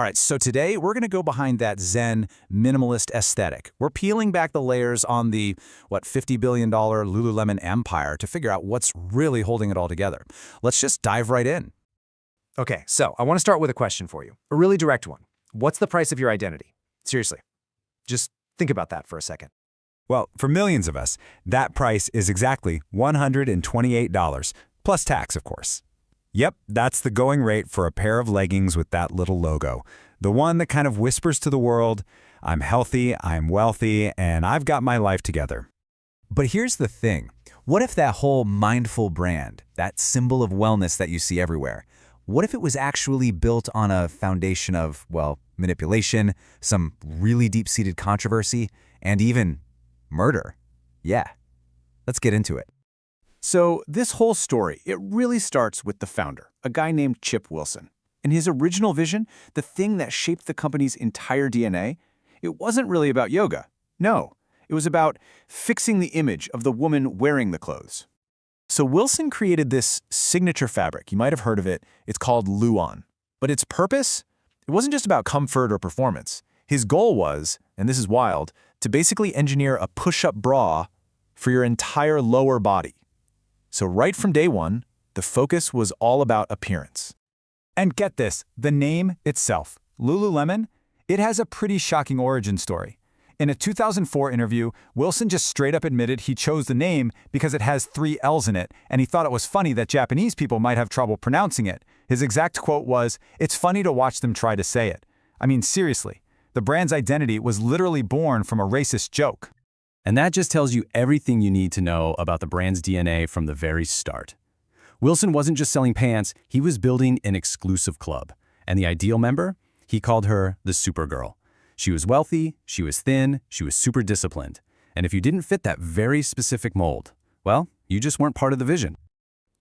All right, so today we're going to go behind that Zen minimalist aesthetic. We're peeling back the layers on the, $50 billion Lululemon empire to figure out what's really holding it all together. Let's just dive right in. Okay, so I want to start with a question for you. A really direct one. What's the price of your identity? Seriously. Just think about that for a second. Well, for millions of us, that price is exactly $128, plus tax, of course. Yep, that's the going rate for a pair of leggings with that little logo. The one that kind of whispers to the world, I'm healthy, I'm wealthy, and I've got my life together. But here's the thing. What if that whole mindful brand, that symbol of wellness that you see everywhere, what if it was actually built on a foundation of, manipulation, some really deep-seated controversy, and even murder? Yeah, let's get into it. So this whole story, it really starts with the founder, a guy named Chip Wilson. In his original vision, the thing that shaped the company's entire DNA, it wasn't really about yoga. No, it was about fixing the image of the woman wearing the clothes. So Wilson created this signature fabric. You might have heard of it. It's called Luon. But its purpose? It wasn't just about comfort or performance. His goal was, and this is wild, to basically engineer a push-up bra for your entire lower body. So right from day one, the focus was all about appearance. And get this, the name itself, Lululemon, it has a pretty shocking origin story. In a 2004 interview, Wilson just straight up admitted he chose the name because it has 3 L's in it, and he thought it was funny that Japanese people might have trouble pronouncing it. His exact quote was, "It's funny to watch them try to say it." I mean, seriously, the brand's identity was literally born from a racist joke. And that just tells you everything you need to know about the brand's DNA from the very start. Wilson wasn't just selling pants, he was building an exclusive club. And the ideal member? He called her the Supergirl. She was wealthy, she was thin, she was super disciplined. And if you didn't fit that very specific mold, well, you just weren't part of the vision.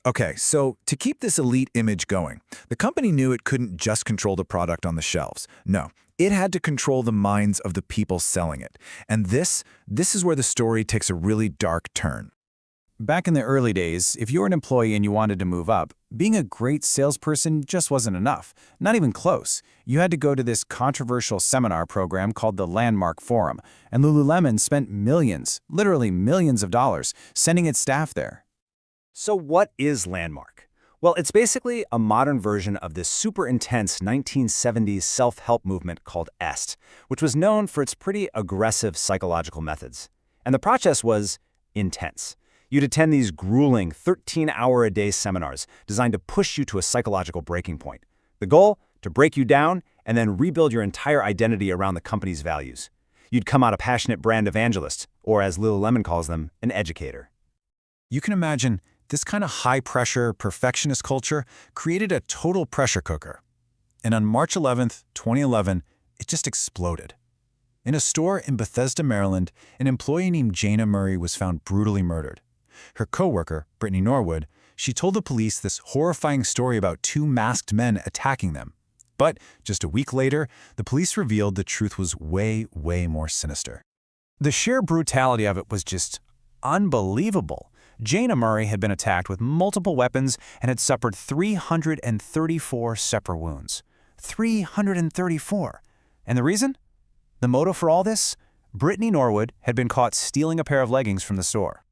Okay, so to keep this elite image going, the company knew it couldn't just control the product on the shelves. No, it had to control the minds of the people selling it. And this is where the story takes a really dark turn. Back in the early days, if you were an employee and you wanted to move up, being a great salesperson just wasn't enough. Not even close. You had to go to this controversial seminar program called the Landmark Forum, and Lululemon spent millions, literally millions of dollars, sending its staff there. So what is Landmark? Well, it's basically a modern version of this super intense 1970s self-help movement called EST, which was known for its pretty aggressive psychological methods. And the process was intense. You'd attend these grueling 13-hour-a-day seminars designed to push you to a psychological breaking point. The goal? To break you down and then rebuild your entire identity around the company's values. You'd come out a passionate brand evangelist, or as Lululemon calls them, an educator. You can imagine this kind of high-pressure, perfectionist culture created a total pressure cooker. And on March 11th, 2011, it just exploded. In a store in Bethesda, Maryland, an employee named Jana Murray was found brutally murdered. Her coworker, Brittany Norwood, she told the police this horrifying story about 2 masked men attacking them. But just a week later, the police revealed the truth was way, way more sinister. The sheer brutality of it was just unbelievable. Jana Murray had been attacked with multiple weapons and had suffered 334 separate wounds. 334. And the reason? The motive for all this? Brittany Norwood had been caught stealing a pair of leggings from the store.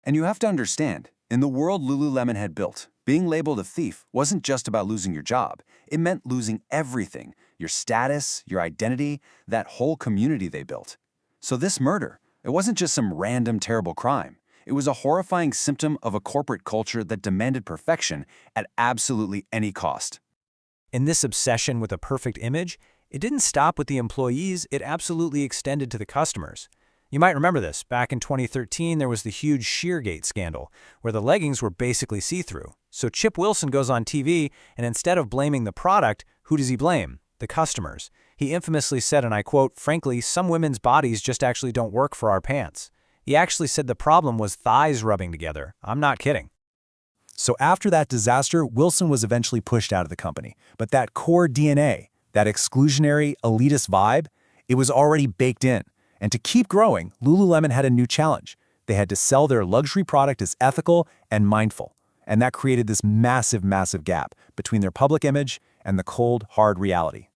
And you have to understand, in the world Lululemon had built, being labeled a thief wasn't just about losing your job. It meant losing everything, your status, your identity, that whole community they built. So this murder, it wasn't just some random terrible crime. It was a horrifying symptom of a corporate culture that demanded perfection at absolutely any cost. In this obsession with a perfect image, it didn't stop with the employees, it absolutely extended to the customers. You might remember this. Back in 2013, there was the huge Sheergate scandal, where the leggings were basically see-through. So Chip Wilson goes on TV, and instead of blaming the product, who does he blame? The customers. He infamously said, and I quote, "Frankly, some women's bodies just actually don't work for our pants." He actually said the problem was thighs rubbing together. I'm not kidding. So after that disaster, Wilson was eventually pushed out of the company. But that core DNA, that exclusionary, elitist vibe, it was already baked in. And to keep growing, Lululemon had a new challenge. They had to sell their luxury product as ethical and mindful. And that created this massive, massive gap between their public image and the cold, hard reality.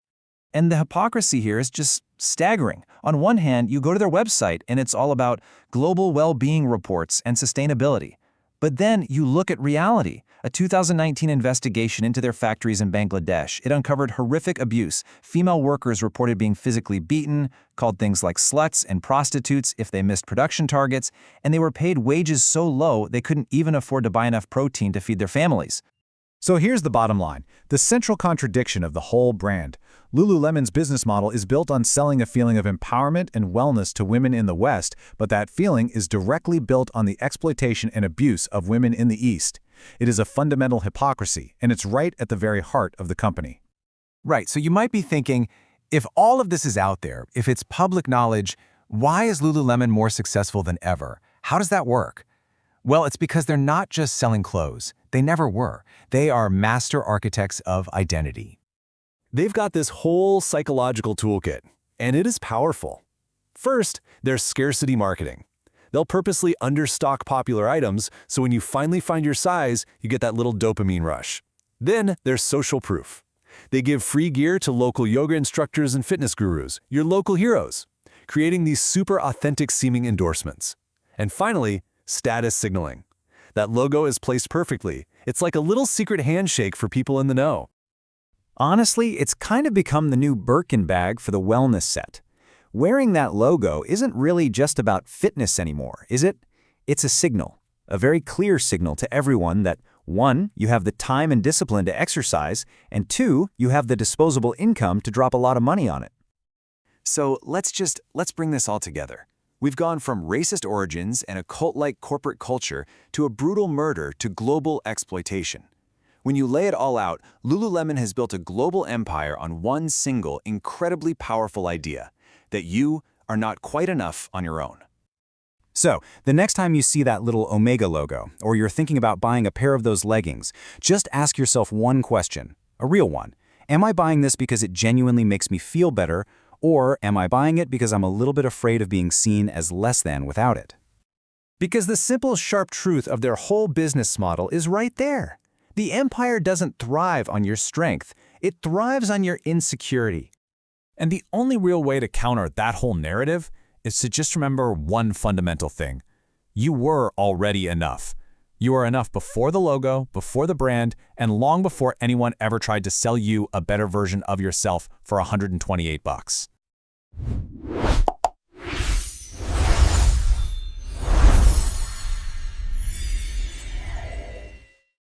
And the hypocrisy here is just staggering. On one hand, you go to their website and it's all about global well-being reports and sustainability. But then you look at reality. A 2019 investigation into their factories in Bangladesh, it uncovered horrific abuse. Female workers reported being physically beaten, called things like sluts and prostitutes if they missed production targets, and they were paid wages so low they couldn't even afford to buy enough protein to feed their families. So here's the bottom line, the central contradiction of the whole brand. Lululemon's business model is built on selling a feeling of empowerment and wellness to women in the West, but that feeling is directly built on the exploitation and abuse of women in the East. It is a fundamental hypocrisy, and it's right at the very heart of the company. Right, so you might be thinking, if all of this is out there, if it's public knowledge, why is Lululemon more successful than ever? How does that work? Well, it's because they're not just selling clothes. They never were. They are master architects of identity. They've got this whole psychological toolkit, and it is powerful. First, there's scarcity marketing. They'll purposely understock popular items, so when you finally find your size, you get that little dopamine rush. Then there's social proof. They give free gear to local yoga instructors and fitness gurus, your local heroes, creating these super authentic-seeming endorsements. And finally, status signaling. That logo is placed perfectly. It's like a little secret handshake for people in the know. Honestly, it's kind of become the new Birkin bag for the wellness set. Wearing that logo isn't really just about fitness anymore, is it? It's a signal, a very clear signal to everyone that 1, you have the time and discipline to exercise, and 2, you have the disposable income to drop a lot of money on it. So let's bring this all together. We've gone from racist origins and a cult-like corporate culture to a brutal murder to global exploitation. When you lay it all out, Lululemon has built a global empire on one single, incredibly powerful idea, that you are not quite enough on your own. So, the next time you see that little Omega logo, or you're thinking about buying a pair of those leggings, just ask yourself one question, a real one. Am I buying this because it genuinely makes me feel better, or am I buying it because I'm a little bit afraid of being seen as less than without it? Because the simple, sharp truth of their whole business model is right there. The empire doesn't thrive on your strength. It thrives on your insecurity. And the only real way to counter that whole narrative is to just remember one fundamental thing. You were already enough. You were enough before the logo, before the brand, and long before anyone ever tried to sell you a better version of yourself for $128.